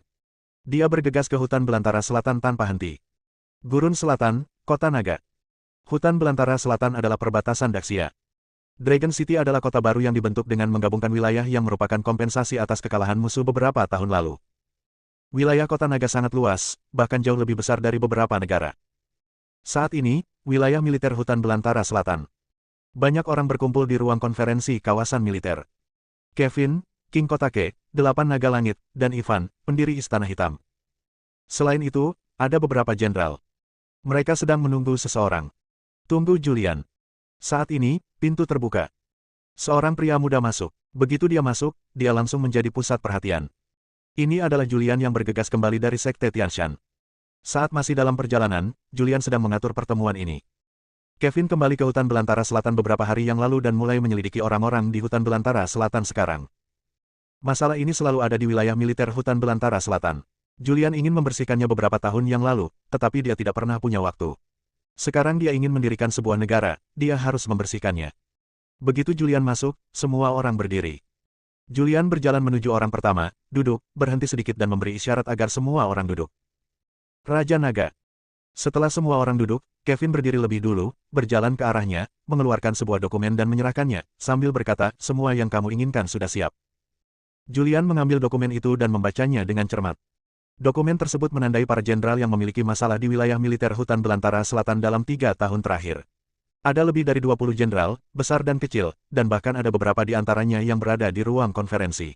Dia bergegas ke hutan belantara selatan tanpa henti. Gurun Selatan, Kota Naga. Hutan belantara selatan adalah perbatasan Daxia. Dragon City adalah kota baru yang dibentuk dengan menggabungkan wilayah yang merupakan kompensasi atas kekalahan musuh beberapa tahun lalu. Wilayah Kota Naga sangat luas, bahkan jauh lebih besar dari beberapa negara. Saat ini, wilayah militer hutan belantara selatan. Banyak orang berkumpul di ruang konferensi kawasan militer. Kevin, King Kotake, 8 Naga Langit, dan Ivan, pendiri Istana Hitam. Selain itu, ada beberapa jenderal. Mereka sedang menunggu seseorang. Tunggu Julian. Saat ini, pintu terbuka. Seorang pria muda masuk. Begitu dia masuk, dia langsung menjadi pusat perhatian. Ini adalah Julian yang bergegas kembali dari Sekte Tianshan. Saat masih dalam perjalanan, Julian sedang mengatur pertemuan ini. Kevin kembali ke hutan belantara selatan beberapa hari yang lalu dan mulai menyelidiki orang-orang di hutan belantara selatan sekarang. Masalah ini selalu ada di wilayah militer hutan belantara selatan. Julian ingin membersihkannya beberapa tahun yang lalu, tetapi dia tidak pernah punya waktu. Sekarang dia ingin mendirikan sebuah negara, dia harus membersihkannya. Begitu Julian masuk, semua orang berdiri. Julian berjalan menuju orang pertama, duduk, berhenti sedikit dan memberi isyarat agar semua orang duduk. Raja Naga. Setelah semua orang duduk, Kevin berdiri lebih dulu, berjalan ke arahnya, mengeluarkan sebuah dokumen dan menyerahkannya, sambil berkata, semua yang kamu inginkan sudah siap. Julian mengambil dokumen itu dan membacanya dengan cermat. Dokumen tersebut menandai para jenderal yang memiliki masalah di wilayah militer hutan belantara selatan dalam 3 tahun terakhir. Ada lebih dari 20 jenderal, besar dan kecil, dan bahkan ada beberapa di antaranya yang berada di ruang konferensi.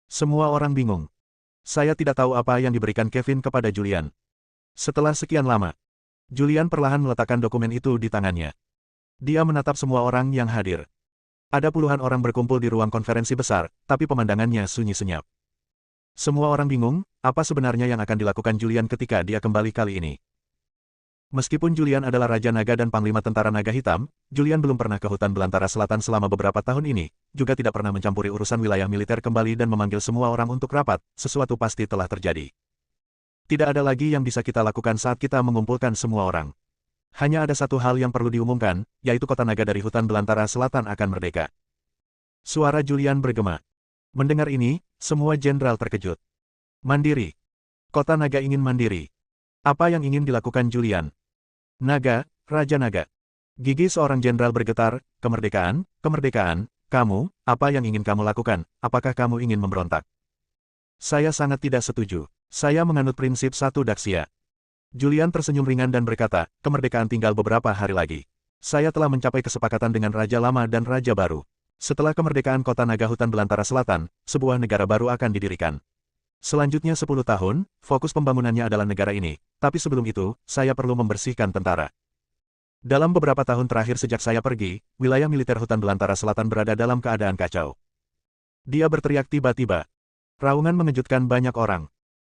Semua orang bingung. Saya tidak tahu apa yang diberikan Kevin kepada Julian. Setelah sekian lama, Julian perlahan meletakkan dokumen itu di tangannya. Dia menatap semua orang yang hadir. Ada puluhan orang berkumpul di ruang konferensi besar, tapi pemandangannya sunyi senyap. Semua orang bingung, apa sebenarnya yang akan dilakukan Julian ketika dia kembali kali ini. Meskipun Julian adalah Raja Naga dan Panglima Tentara Naga Hitam, Julian belum pernah ke hutan belantara selatan selama beberapa tahun ini, juga tidak pernah mencampuri urusan wilayah militer kembali dan memanggil semua orang untuk rapat, sesuatu pasti telah terjadi. Tidak ada lagi yang bisa kita lakukan saat kita mengumpulkan semua orang. Hanya ada satu hal yang perlu diumumkan, yaitu kota naga dari hutan belantara selatan akan merdeka. Suara Julian bergema. Mendengar ini, semua jenderal terkejut. Mandiri. Kota naga ingin mandiri. Apa yang ingin dilakukan Julian? Naga, Raja Naga. Gigi seorang jenderal bergetar, kemerdekaan, kemerdekaan, kamu, apa yang ingin kamu lakukan, apakah kamu ingin memberontak? Saya sangat tidak setuju. Saya menganut prinsip satu Daxia. Julian tersenyum ringan dan berkata, kemerdekaan tinggal beberapa hari lagi. Saya telah mencapai kesepakatan dengan Raja Lama dan Raja Baru. Setelah kemerdekaan kota naga hutan belantara selatan, sebuah negara baru akan didirikan. Selanjutnya 10 tahun, fokus pembangunannya adalah negara ini, tapi sebelum itu, saya perlu membersihkan tentara. Dalam beberapa tahun terakhir sejak saya pergi, wilayah militer hutan belantara selatan berada dalam keadaan kacau. Dia berteriak tiba-tiba. Raungan mengejutkan banyak orang.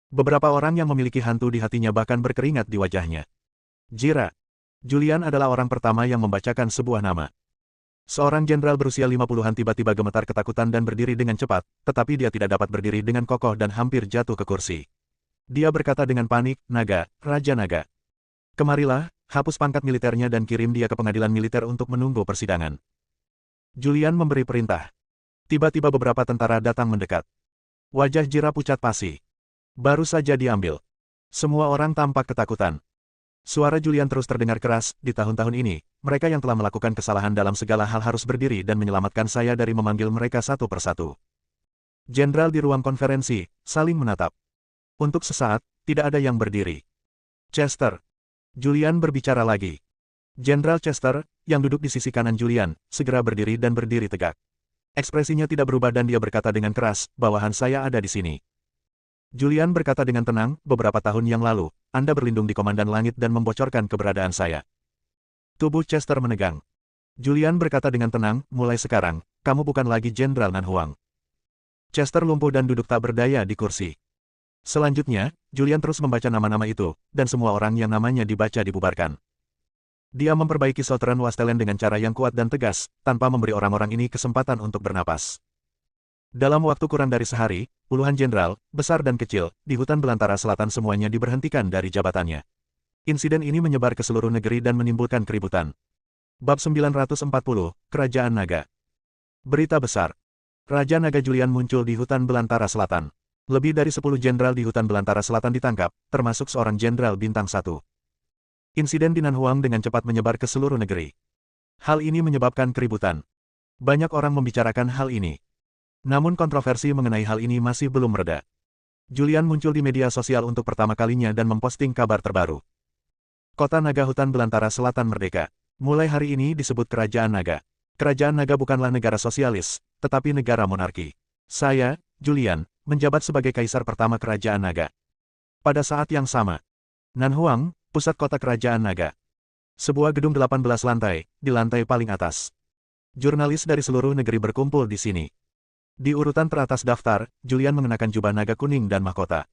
Beberapa orang yang memiliki hantu di hatinya bahkan berkeringat di wajahnya. Jira. Julian adalah orang pertama yang membacakan sebuah nama. Seorang jenderal berusia 50-an tiba-tiba gemetar ketakutan dan berdiri dengan cepat, tetapi dia tidak dapat berdiri dengan kokoh dan hampir jatuh ke kursi. Dia berkata dengan panik, Naga, Raja Naga. Kemarilah, hapus pangkat militernya dan kirim dia ke pengadilan militer untuk menunggu persidangan. Julian memberi perintah. Tiba-tiba beberapa tentara datang mendekat. Wajah Jira pucat pasi. Baru saja diambil. Semua orang tampak ketakutan. Suara Julian terus terdengar keras, di tahun-tahun ini, mereka yang telah melakukan kesalahan dalam segala hal harus berdiri dan menyelamatkan saya dari memanggil mereka satu persatu. Jenderal di ruang konferensi, saling menatap. Untuk sesaat, tidak ada yang berdiri. Chester. Julian berbicara lagi. Jenderal Chester, yang duduk di sisi kanan Julian, segera berdiri dan berdiri tegak. Ekspresinya tidak berubah dan dia berkata dengan keras, bawahan saya ada di sini. Julian berkata dengan tenang, beberapa tahun yang lalu, Anda berlindung di Komandan Langit dan membocorkan keberadaan saya. Tubuh Chester menegang. Julian berkata dengan tenang, mulai sekarang, kamu bukan lagi Jenderal Nan Huang. Chester lumpuh dan duduk tak berdaya di kursi. Selanjutnya, Julian terus membaca nama-nama itu, dan semua orang yang namanya dibaca dibubarkan. Dia memperbaiki Southern Wastelen dengan cara yang kuat dan tegas, tanpa memberi orang-orang ini kesempatan untuk bernapas. Dalam waktu kurang dari sehari, puluhan jenderal, besar dan kecil, di hutan belantara selatan semuanya diberhentikan dari jabatannya. Insiden ini menyebar ke seluruh negeri dan menimbulkan keributan. Bab 940, Kerajaan Naga. Berita besar. Raja Naga Julian muncul di hutan belantara selatan. Lebih dari 10 jenderal di hutan belantara selatan ditangkap, termasuk seorang jenderal bintang 1. Insiden di Nanhuang dengan cepat menyebar ke seluruh negeri. Hal ini menyebabkan keributan. Banyak orang membicarakan hal ini. Namun kontroversi mengenai hal ini masih belum mereda. Julian muncul di media sosial untuk pertama kalinya dan memposting kabar terbaru. Kota Naga Hutan Belantara Selatan merdeka. Mulai hari ini disebut Kerajaan Naga. Kerajaan Naga bukanlah negara sosialis, tetapi negara monarki. Saya, Julian, menjabat sebagai kaisar pertama Kerajaan Naga. Pada saat yang sama, Nanhuang, pusat kota Kerajaan Naga. Sebuah gedung 18 lantai, di lantai paling atas. Jurnalis dari seluruh negeri berkumpul di sini. Di urutan teratas daftar, Julian mengenakan jubah naga kuning dan mahkota.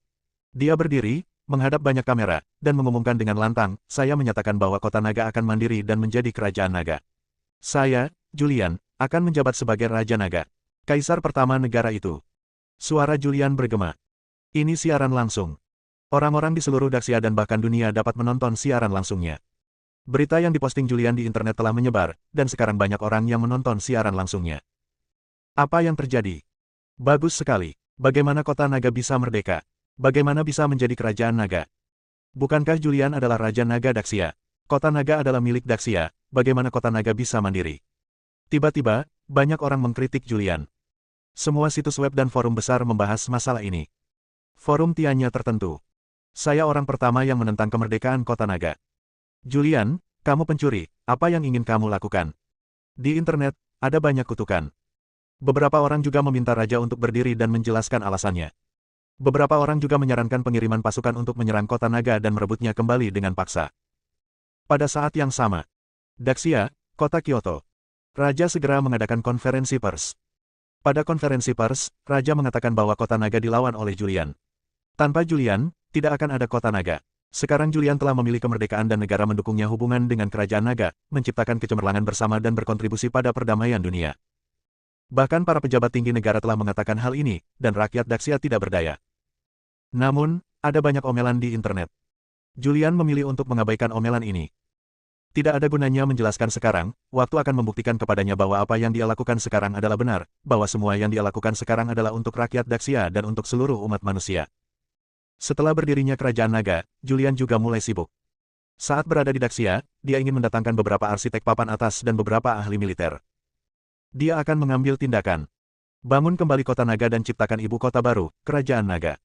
Dia berdiri, menghadap banyak kamera, dan mengumumkan dengan lantang, saya menyatakan bahwa kota naga akan mandiri dan menjadi kerajaan naga. Saya, Julian, akan menjabat sebagai Raja Naga. Kaisar pertama negara itu. Suara Julian bergema. Ini siaran langsung. Orang-orang di seluruh Daxia dan bahkan dunia dapat menonton siaran langsungnya. Berita yang diposting Julian di internet telah menyebar, dan sekarang banyak orang yang menonton siaran langsungnya. Apa yang terjadi? Bagus sekali. Bagaimana kota naga bisa merdeka? Bagaimana bisa menjadi kerajaan naga? Bukankah Julian adalah Raja Naga Daxia? Kota Naga adalah milik Daxia, bagaimana kota Naga bisa mandiri? Tiba-tiba, banyak orang mengkritik Julian. Semua situs web dan forum besar membahas masalah ini. Forum Tianya tertentu. Saya orang pertama yang menentang kemerdekaan kota Naga. Julian, kamu pencuri, apa yang ingin kamu lakukan? Di internet, ada banyak kutukan. Beberapa orang juga meminta raja untuk berdiri dan menjelaskan alasannya. Beberapa orang juga menyarankan pengiriman pasukan untuk menyerang kota Naga dan merebutnya kembali dengan paksa. Pada saat yang sama, Daxia, kota Kyoto. Raja segera mengadakan konferensi pers. Pada konferensi pers, Raja mengatakan bahwa kota Naga dilawan oleh Julian. Tanpa Julian, tidak akan ada kota Naga. Sekarang Julian telah memilih kemerdekaan dan negara mendukungnya hubungan dengan kerajaan Naga, menciptakan kecemerlangan bersama dan berkontribusi pada perdamaian dunia. Bahkan para pejabat tinggi negara telah mengatakan hal ini, dan rakyat Daxia tidak berdaya. Namun, ada banyak omelan di internet. Julian memilih untuk mengabaikan omelan ini. Tidak ada gunanya menjelaskan sekarang, waktu akan membuktikan kepadanya bahwa apa yang dia lakukan sekarang adalah benar, bahwa semua yang dia lakukan sekarang adalah untuk rakyat Daxia dan untuk seluruh umat manusia. Setelah berdirinya kerajaan Naga, Julian juga mulai sibuk. Saat berada di Daxia, dia ingin mendatangkan beberapa arsitek papan atas dan beberapa ahli militer. Dia akan mengambil tindakan. Bangun kembali kota Naga dan ciptakan ibu kota baru, kerajaan Naga.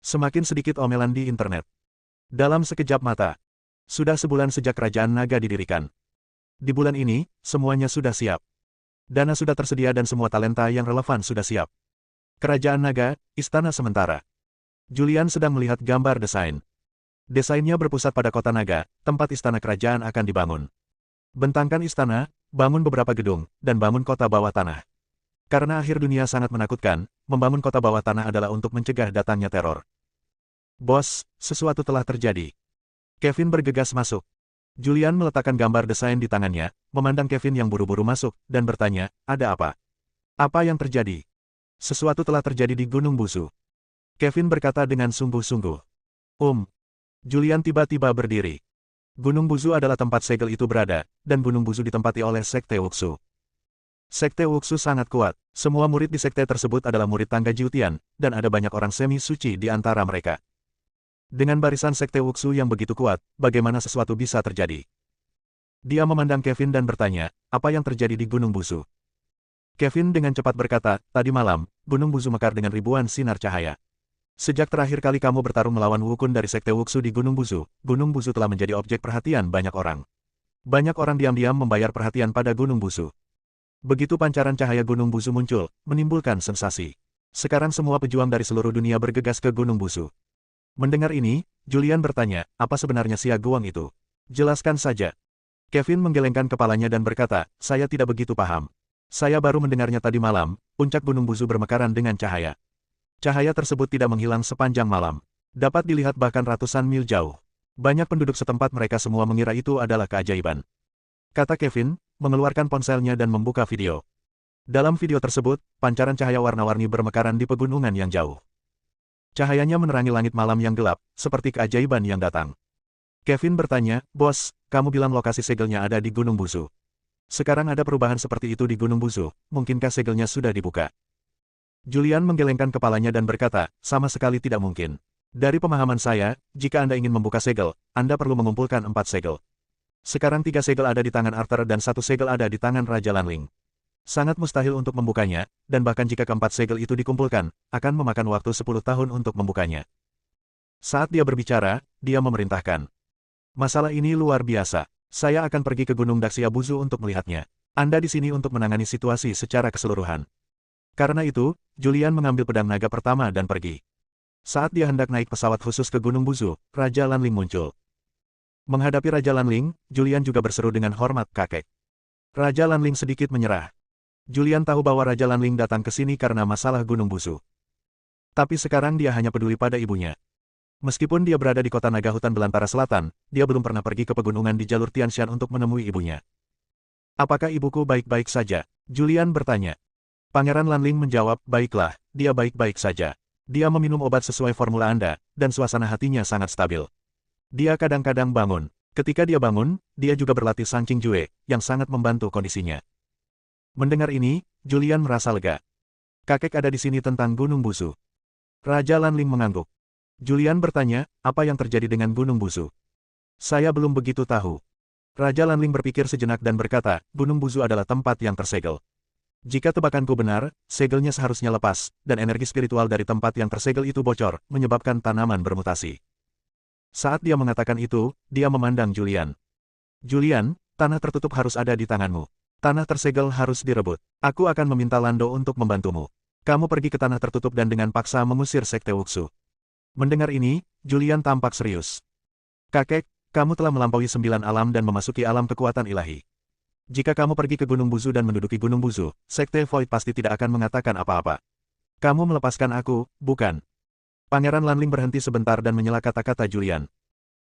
Semakin sedikit omelan di internet. Dalam sekejap mata. Sudah sebulan sejak kerajaan Naga didirikan. Di bulan ini, semuanya sudah siap. Dana sudah tersedia dan semua talenta yang relevan sudah siap. Kerajaan Naga, istana sementara. Julian sedang melihat gambar desain. Desainnya berpusat pada kota Naga, tempat istana kerajaan akan dibangun. Bentangkan istana, bangun beberapa gedung, dan bangun kota bawah tanah. Karena akhir dunia sangat menakutkan, membangun kota bawah tanah adalah untuk mencegah datangnya teror. Bos, sesuatu telah terjadi. Kevin bergegas masuk. Julian meletakkan gambar desain di tangannya, memandang Kevin yang buru-buru masuk, dan bertanya, ada apa? Apa yang terjadi? Sesuatu telah terjadi di Gunung Busu. Kevin berkata dengan sungguh-sungguh. Julian tiba-tiba berdiri. Gunung Busu adalah tempat segel itu berada, dan Gunung Busu ditempati oleh Sekte Wuxu. Sekte Wuxu sangat kuat, semua murid di sekte tersebut adalah murid tangga Jiutian, dan ada banyak orang semi-suci di antara mereka. Dengan barisan Sekte Wuxu yang begitu kuat, bagaimana sesuatu bisa terjadi? Dia memandang Kevin dan bertanya, apa yang terjadi di Gunung Busu? Kevin dengan cepat berkata, tadi malam, Gunung Busu mekar dengan ribuan sinar cahaya. Sejak terakhir kali kamu bertarung melawan Wukun dari Sekte Wuxu di Gunung Busu telah menjadi objek perhatian banyak orang. Banyak orang diam-diam membayar perhatian pada Gunung Busu. Begitu pancaran cahaya Gunung Busu muncul, menimbulkan sensasi. Sekarang semua pejuang dari seluruh dunia bergegas ke Gunung Busu. Mendengar ini, Julian bertanya, apa sebenarnya Xia Guang itu? Jelaskan saja. Kevin menggelengkan kepalanya dan berkata, saya tidak begitu paham. Saya baru mendengarnya tadi malam, puncak Gunung Busu bermekaran dengan cahaya. Cahaya tersebut tidak menghilang sepanjang malam. Dapat dilihat bahkan ratusan mil jauh. Banyak penduduk setempat mereka semua mengira itu adalah keajaiban. Kata Kevin, mengeluarkan ponselnya dan membuka video. Dalam video tersebut, pancaran cahaya warna-warni bermekaran di pegunungan yang jauh. Cahayanya menerangi langit malam yang gelap, seperti keajaiban yang datang. Kevin bertanya, bos, kamu bilang lokasi segelnya ada di Gunung Busu. Sekarang ada perubahan seperti itu di Gunung Busu, mungkinkah segelnya sudah dibuka? Julian menggelengkan kepalanya dan berkata, sama sekali tidak mungkin. Dari pemahaman saya, jika Anda ingin membuka segel, Anda perlu mengumpulkan 4 segel. Sekarang 3 segel ada di tangan Arthur dan 1 segel ada di tangan Raja Lanling. Sangat mustahil untuk membukanya, dan bahkan jika keempat segel itu dikumpulkan, akan memakan waktu 10 tahun untuk membukanya. Saat dia berbicara, dia memerintahkan. Masalah ini luar biasa. Saya akan pergi ke Gunung Daxia Buzu untuk melihatnya. Anda di sini untuk menangani situasi secara keseluruhan. Karena itu, Julian mengambil pedang naga pertama dan pergi. Saat dia hendak naik pesawat khusus ke Gunung Buzu, Raja Lanling muncul. Menghadapi Raja Lanling, Julian juga berseru dengan hormat kakek. Raja Lanling sedikit menyerah. Julian tahu bahwa Raja Lanling datang ke sini karena masalah Gunung Buzu. Tapi sekarang dia hanya peduli pada ibunya. Meskipun dia berada di kota naga hutan belantara selatan, dia belum pernah pergi ke pegunungan di jalur Tianshan untuk menemui ibunya. Apakah ibuku baik-baik saja? Julian bertanya. Pangeran Lanling menjawab, baiklah, dia baik-baik saja. Dia meminum obat sesuai formula Anda, dan suasana hatinya sangat stabil. Dia kadang-kadang bangun. Ketika dia bangun, dia juga berlatih Sancing Jue, yang sangat membantu kondisinya. Mendengar ini, Julian merasa lega. Kakek ada di sini tentang Gunung Busu. Raja Lanling mengangguk. Julian bertanya, apa yang terjadi dengan Gunung Buzu? Saya belum begitu tahu. Raja Lanling berpikir sejenak dan berkata, Gunung Buzu adalah tempat yang tersegel. Jika tebakanku benar, segelnya seharusnya lepas, dan energi spiritual dari tempat yang tersegel itu bocor, menyebabkan tanaman bermutasi. Saat dia mengatakan itu, dia memandang Julian. Julian, tanah tertutup harus ada di tanganmu. Tanah tersegel harus direbut. Aku akan meminta Lando untuk membantumu. Kamu pergi ke tanah tertutup dan dengan paksa mengusir Sekte Wuxu. Mendengar ini, Julian tampak serius. Kakek, kamu telah melampaui 9 alam dan memasuki alam kekuatan ilahi. Jika kamu pergi ke Gunung Buzu dan menduduki Gunung Buzu, Sekte Void pasti tidak akan mengatakan apa-apa. Kamu melepaskan aku, bukan? Pangeran Lanling berhenti sebentar dan menyela kata-kata Julian.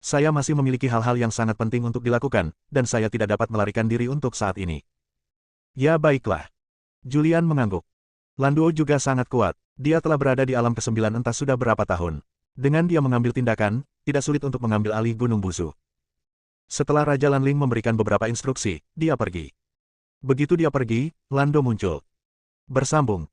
Saya masih memiliki hal-hal yang sangat penting untuk dilakukan, dan saya tidak dapat melarikan diri untuk saat ini. Ya baiklah. Julian mengangguk. Landuo juga sangat kuat. Dia telah berada di alam ke-9 entah sudah berapa tahun. Dengan dia mengambil tindakan, tidak sulit untuk mengambil alih Gunung Buzu. Setelah Raja Lanling memberikan beberapa instruksi, dia pergi. Begitu dia pergi, Lando muncul. Bersambung.